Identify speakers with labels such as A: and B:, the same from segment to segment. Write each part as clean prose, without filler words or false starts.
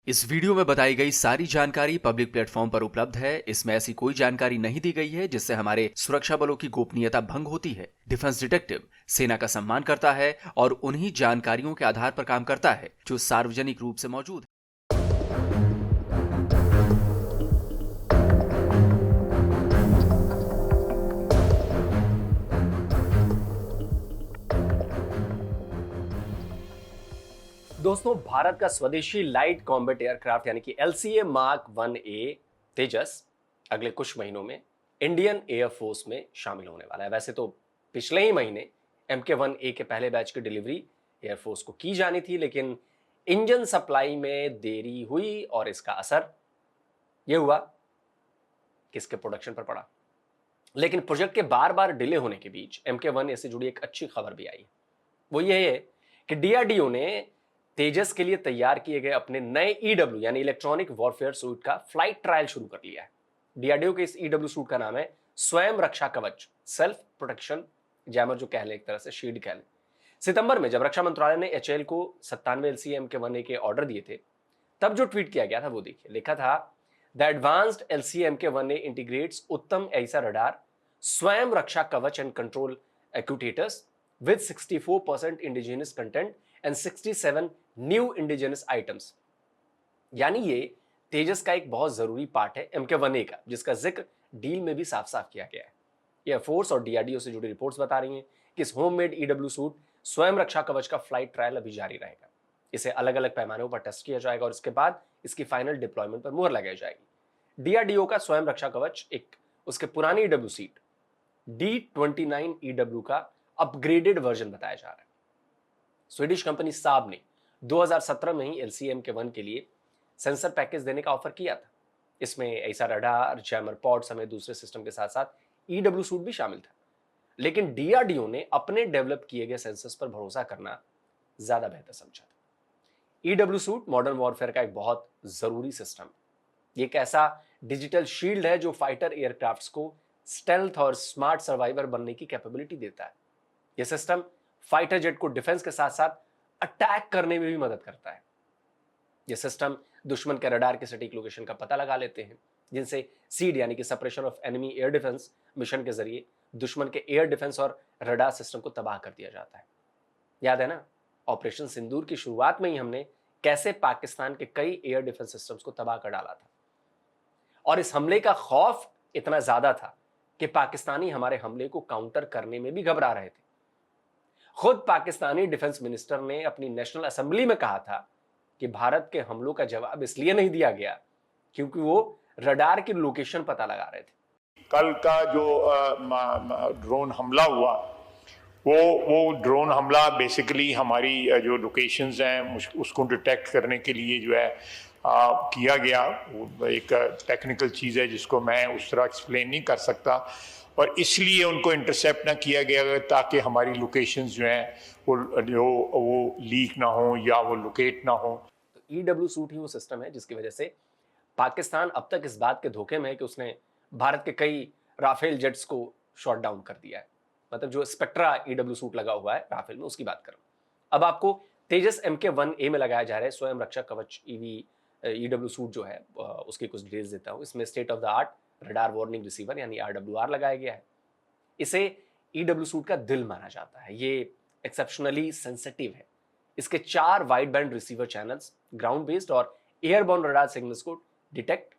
A: इस वीडियो में बताई गई सारी जानकारी पब्लिक प्लेटफॉर्म पर उपलब्ध है। इसमें ऐसी कोई जानकारी नहीं दी गई है जिससे हमारे सुरक्षा बलों की गोपनीयता भंग होती है। डिफेंस डिटेक्टिव सेना का सम्मान करता है और उन्हीं जानकारियों के आधार पर काम करता है जो सार्वजनिक रूप से मौजूद है।
B: दोस्तों, भारत का स्वदेशी लाइट कॉम्बैट एयरक्राफ्ट यानी कि LCA मार्क 1A तेजस अगले कुछ महीनों में इंडियन एयरफोर्स में शामिल होने वाला है। वैसे तो पिछले ही महीने MK1A के पहले बैच की डिलीवरी एयरफोर्स को की जानी थी, लेकिन इंजन सप्लाई में देरी हुई और इसका असर यह हुआ कि इसके प्रोडक्शन पर पड़ा। लेकिन प्रोजेक्ट के बार बार डिले होने के बीच MK1A से जुड़ी एक अच्छी खबर भी आई। वो ये है कि DRDO ने तेजस के लिए तैयार किए गए अपने नए EW यानी इलेक्ट्रॉनिक वॉरफेयर सूट का फ्लाइट ट्रायल शुरू कर लिया है। DRDO के इस EW सूट का नाम है स्वयं रक्षा कवच, सेल्फ प्रोटेक्शन जैमर, जो कह लें एक तरह से शील्ड कह लें। सितंबर में जब रक्षा मंत्रालय ने HAL को 97 LCA MK1A के ऑर्डर दिए थे, तब जो ट्वीट किया गया था वो देखिए। लिखा था, the advanced LCA MK1A integrates उत्तम ऐसा रडार, स्वयं रक्षा कवच and control एक्यूटेटर्स with 64% indigenous content and 67 new indigenous items। यानी ये तेजस का एक बहुत जरूरी पार्ट है MK1A का, जिसका जिक्र डील में भी साफ साफ किया गया है। एयरफोर्स और DRDO से जुड़ी रिपोर्ट्स बता रही हैं कि इस होममेड EW सूट स्वयं रक्षा कवच का फ्लाइट ट्रायल अभी जारी रहेगा। इसे अलग अलग पैमानों पर टेस्ट किया जाएगा और इसके बाद इसकी फाइनल डिप्लॉयमेंट पर मुहर लगाई जाएगी। DRDO का स्वयं रक्षा कवच एक उसके पुरानी EW सीट D29 EW का अपग्रेडेड वर्जन बताया जा रहा है। स्वीडिश कंपनी साब ने 2017 में ही LCA MK1 के लिए सेंसर पैकेज देने का ऑफर किया था। इसमें ऐसा रडार, जैमर पॉड समेत दूसरे सिस्टम के साथ साथ EW सूट भी शामिल था। लेकिन DRDO ने अपने डेवलप किए गए सेंसर्स पर भरोसा करना ज्यादा बेहतर समझा था। EW सूट मॉडर्न वॉरफेयर का एक बहुत जरूरी सिस्टम है। ये एक ऐसा डिजिटल शील्ड है जो फाइटर एयरक्राफ्ट्स को स्टेल्थ और स्मार्ट सर्वाइवर बनने की कैपेबिलिटी देता है। यह सिस्टम फाइटर जेट को डिफेंस के साथ साथ अटैक करने में भी मदद करता है। यह सिस्टम दुश्मन के रडार के सटीक लोकेशन का पता लगा लेते हैं, जिनसे सीड यानी कि suppression of enemy air defence mission के जरिए दुश्मन के एयर डिफेंस और रडार सिस्टम को तबाह कर दिया जाता है। याद है ना, ऑपरेशन सिंदूर की शुरुआत में ही हमने कैसे पाकिस्तान के कई एयर डिफेंस सिस्टम्स को तबाह कर डाला था। और इस हमले का खौफ इतना ज्यादा था कि पाकिस्तानी हमारे हमले को काउंटर करने में भी घबरा रहे थे। खुद पाकिस्तानी डिफेंस मिनिस्टर ने अपनी नेशनल असेंबली में कहा था कि भारत के हमलों का जवाब इसलिए नहीं दिया गया क्योंकि वो रडार की लोकेशन पता लगा रहे थे।
C: कल का जो ड्रोन हमला हुआ, वो ड्रोन हमला बेसिकली हमारी जो लोकेशंस हैं उसको डिटेक्ट करने के लिए जो है किया गया। वो एक टेक्निकल चीज़ है जिसको मैं उस तरह एक्सप्लेन नहीं कर सकता, और इसलिए उनको इंटरसेप्ट ना किया गया ताकि हमारी लोकेशंस जो हैं वो लीक ना हो या वो लोकेट ना हो।
B: तो EW सूट ही वो सिस्टम है जिसकी वजह से पाकिस्तान अब तक इस बात के धोखे में है कि उसने भारत के कई राफेल जेट्स को शॉट डाउन कर दिया है। मतलब जो स्पेक्ट्रा EW सूट लगा हुआ है राफेल में, उसकी बात करूं। अब आपको तेजस MK1A में लगाया जा रहा है स्वयं रक्षा कवच EW सूट जो है उसकी कुछ डिटेल्स देता हूं। इसमें state of the art radar warning receiver यानी RWR लगाया गया है। इसे EW सूट का दिल माना जाता है। ये एक्सेप्शनली सेंसिटिव है। इसके 4 wide band receiver channels ground based और एयरबॉर्न रडार सिग्नल्स को डिटेक्ट,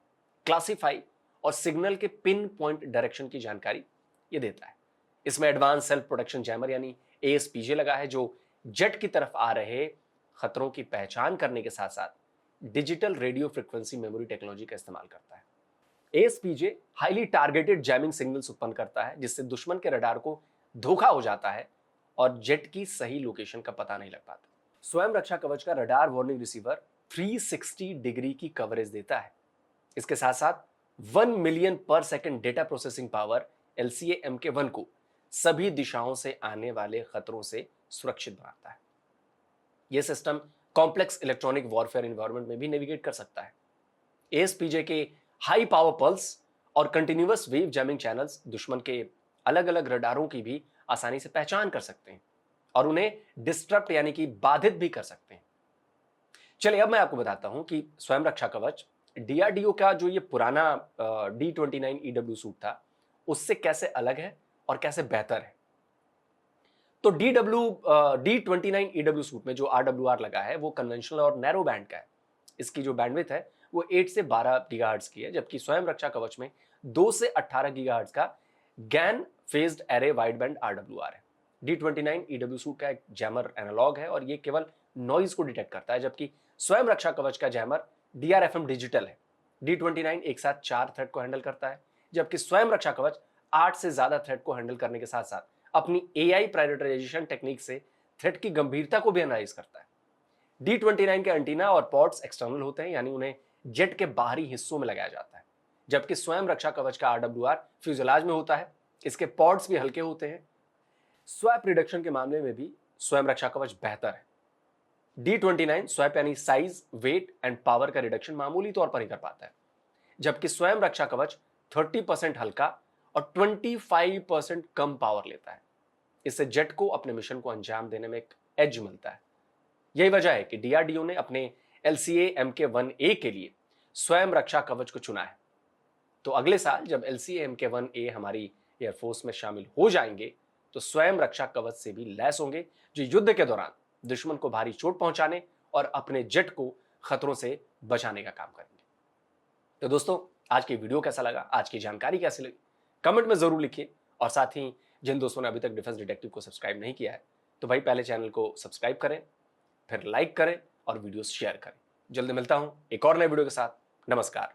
B: क्लासिफाई और सिग्नल के पिन पॉइंट डायरेक्शन की जानकारी ये देता है। इसमें एडवांस सेल्फ प्रोटेक्शन जैमर यानी ASPJ लगा है जो जेट की तरफ आ रहे खतरों की पहचान करने के साथ साथ digital radio frequency memory technology का इस्तेमाल करता है। ASPJ highly targeted jamming signals उत्पन्न करता है जिससे दुश्मन के रडार को धोखा हो जाता है और जेट की सही लोकेशन का पता नहीं लग पाता। स्वयं रक्षा कवच का रडार वार्निंग रिसीवर 360 डिग्री की कवरेज देता है। इसके साथ साथ 1 मिलियन पर second data processing power LCA MK1 को सभी दिशाओं से आने वाले खतरों से सुरक्षित बनाता है। यह system complex electronic warfare environment में भी नेविगेट कर सकता है। ASPJ के हाई पावर पल्स और कंटिन्यूअस वेव जैमिंग चैनल्स दुश्मन के अलग अलग रडारों की भी आसानी से पहचान कर सकते हैं और उन्हें डिस्टरप्ट यानी कि बाधित भी कर सकते हैं। चलिए अब मैं आपको बताता हूं कि स्वयं रक्षा कवच डीआरडीओ का जो ये पुराना D29 EW सूट था उससे कैसे अलग है और कैसे बेहतर है। तो D29 EW सूट में जो RWR लगा है वो कन्वेंशनल और नैरो बैंड का है। इसकी जो बैंडविड्थ है वो 8 से 12 गीगाहर्ट्ज की है, जबकि स्वयं रक्षा कवच में 2 से 18 गीगाहर्ट्ज का gain phased array wide band RWR है। D29 EW सूट का एक जैमर एनालॉग है और ये केवल नॉइज को डिटेक्ट करता है, जबकि स्वयं रक्षा कवच का जैमर DRFM डिजिटल है। D29 एक साथ 4 थ्रेड को हैंडल करता है, जबकि स्वयं रक्षा कवच 8 से ज्यादा थ्रेड को हैंडल करने के साथ साथ अपनी AI प्रायोरिटाइजेशन टेक्निक से थ्रेड की गंभीरता को भी एनालाइज करता है। D29 के एंटीना और पॉड्स एक्सटर्नल होते हैं, यानी उन्हें जेट के बाहरी हिस्सों में लगाया जाता है, जबकि स्वयं रक्षा कवच का RWR फ्यूजलाज में होता है। इसके पॉड्स भी हल्के होते हैं। स्वैप रिडक्शन के मामले में भी स्वयं रक्षा कवच बेहतर है। D29 स्वैप यानी साइज, वेट एंड पावर का रिडक्शन मामूली तौर पर ही कर पाता है, जबकि स्वयं रक्षा कवच 30% हल्का और 25% कम पावर लेता है। इससे जेट को अपने मिशन को अंजाम देने में एक एज मिलता है। यही वजह है कि डीआरडीओ ने अपने LCA Mk1A के लिए स्वयं रक्षा कवच को चुना है। तो अगले साल जब LCA Mk1A हमारी एयरफोर्स में शामिल हो जाएंगे तो स्वयं रक्षा कवच से भी लैस होंगे, जो युद्ध के दौरान दुश्मन को भारी चोट पहुंचाने और अपने जेट को खतरों से बचाने का काम करेंगे। तो दोस्तों, आज की वीडियो कैसा लगा, आज की जानकारी कैसी लगी, कमेंट में जरूर लिखिए। और साथ ही जिन दोस्तों ने अभी तक डिफेंस डिटेक्टिव को सब्सक्राइब नहीं किया है तो भाई पहले चैनल को सब्सक्राइब करें, फिर लाइक करें और वीडियोस शेयर करें। जल्दी मिलता हूं एक और नए वीडियो के साथ। नमस्कार,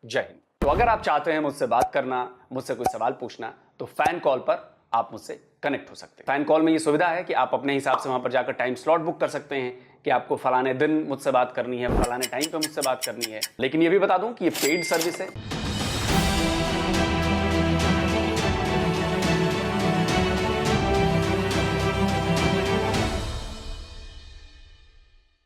B: जय हिंद।
D: तो अगर आप चाहते हैं मुझसे बात करना, मुझसे कोई सवाल पूछना, तो फैन कॉल पर आप मुझसे कनेक्ट हो सकते हैं। फैन कॉल में ये सुविधा है कि आप अपने हिसाब से वहां पर जाकर टाइम स्लॉट बुक कर सकते हैं कि आपको फलाने दिन मुझसे बात करनी है, फलाने टाइम पे मुझसे बात करनी है। लेकिन ये भी बता दूं कि ये पेड सर्विस है।